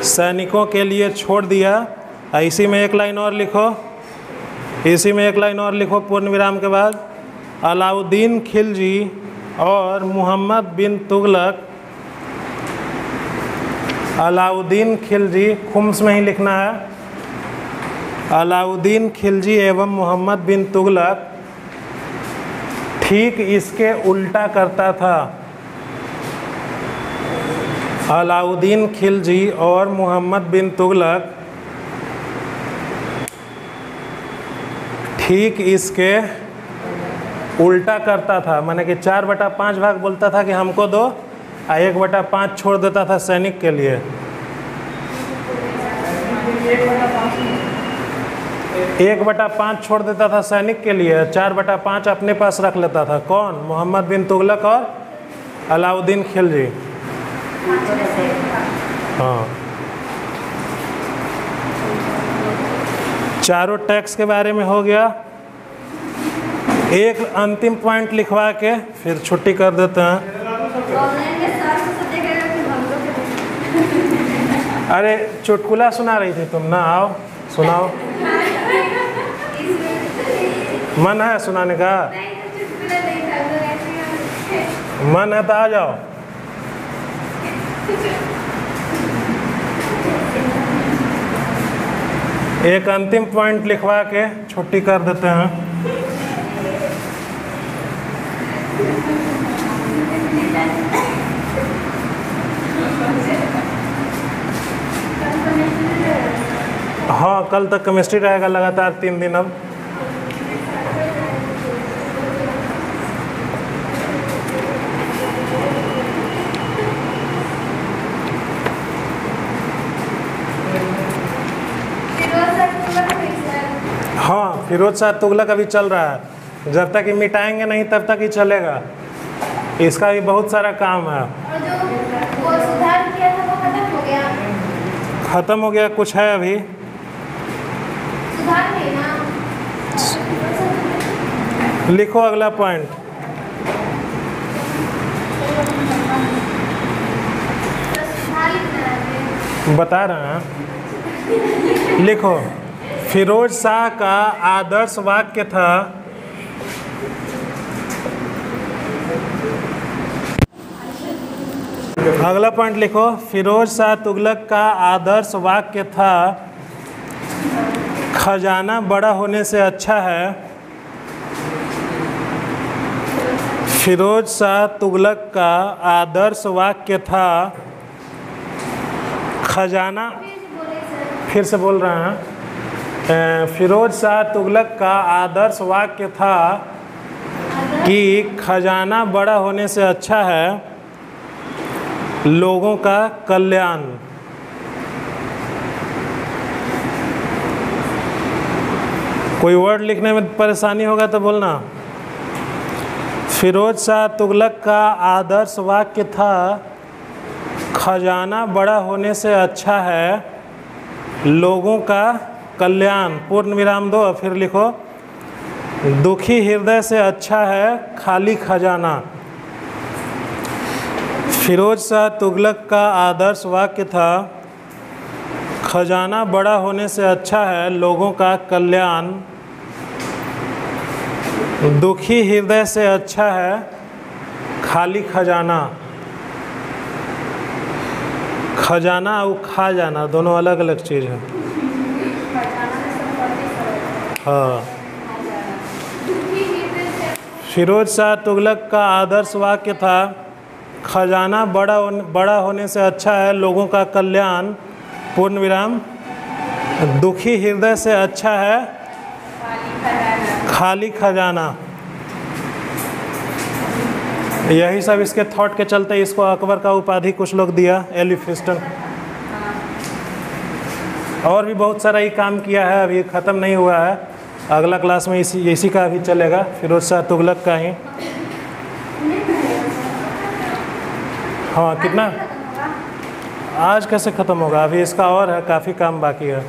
Speaker 1: सैनिकों के लिए छोड़ दिया। इसी में एक लाइन और लिखो, पूर्ण विराम के बाद, अलाउद्दीन खिलजी और मुहम्मद बिन तुगलक। अलाउद्दीन खिलजी, खुम्स में ही लिखना है, अलाउद्दीन खिलजी एवं मोहम्मद बिन तुगलक ठीक इसके उल्टा करता था। अलाउद्दीन खिलजी और मोहम्मद बिन तुगलक ठीक इसके उल्टा करता था, माने कि 4/5 भाग बोलता था कि हमको दो, और 1/5 छोड़ देता था सैनिक के लिए। 1/5 छोड़ देता था सैनिक के लिए, 4/5 अपने पास रख लेता था। कौन? मोहम्मद बिन तुगलक और अलाउद्दीन खिलजी। हाँ, चारों टैक्स के बारे में हो गया। एक अंतिम पॉइंट लिखवा के फिर छुट्टी कर देते हैं। अरे चुटकुला सुना रही थी तुम ना, आओ सुनाओ। मन है सुनाने का? मन है तो आ जाओ। एक अंतिम पॉइंट लिखवा के छुट्टी कर देते हैं। हाँ, कल तक केमिस्ट्री रहेगा लगातार 3 दिन। अब हाँ, फिरोज शाह तुगलक अभी चल रहा है, जब तक ये मिटाएंगे नहीं तब तक ही चलेगा। इसका भी बहुत सारा काम है।
Speaker 2: और जो वो सुधार किया था वो खत्म हो गया?
Speaker 1: खत्म हो गया, कुछ है अभी।
Speaker 2: सुधार नहीं ना?
Speaker 1: लिखो अगला पॉइंट।
Speaker 2: सुधार लिखना है।
Speaker 1: बता रहे हैं, लिखो। फिरोज शाह का आदर्श वाक्य था, अगला पॉइंट लिखो। फिरोज शाह तुगलक का आदर्श वाक्य था, खजाना बड़ा होने से अच्छा है। फिरोज शाह तुगलक का आदर्श वाक्य था, खजाना, फिर से बोल रहे हैं। फिरोज शाह तुगलक का आदर्श वाक्य था कि खजाना बड़ा होने से अच्छा है लोगों का कल्याण। कोई वर्ड लिखने में परेशानी होगा तो बोलना। फिरोज शाह तुगलक का आदर्श वाक्य था, खजाना बड़ा होने से अच्छा है लोगों का कल्याण। पूर्ण विराम दो, फिर लिखो। दुखी हृदय से अच्छा है खाली खजाना। फिरोज शाह तुगलक का आदर्श वाक्य था, खजाना बड़ा होने से अच्छा है लोगों का कल्याण। दुखी हृदय से अच्छा है खाली खजाना। खजाना और खा जाना दोनों अलग अलग चीज़ है। हाँ, फिरोज शाह तुगलक का आदर्श वाक्य था, खजाना बड़ा होने से अच्छा है लोगों का कल्याण। पूर्ण विराम। दुखी हृदय से अच्छा है खाली खजाना। यही सब इसके थॉट के चलते इसको अकबर का उपाधि कुछ लोग दिया, एलिफिस्टन। और भी बहुत सारा ही काम किया है, अभी ख़त्म नहीं हुआ है। अगला क्लास में इसी का भी चलेगा, फिरोज शाह तुगलक का ही। हाँ, कितना आज कैसे ख़त्म होगा, अभी इसका और है, काफ़ी काम बाकी है।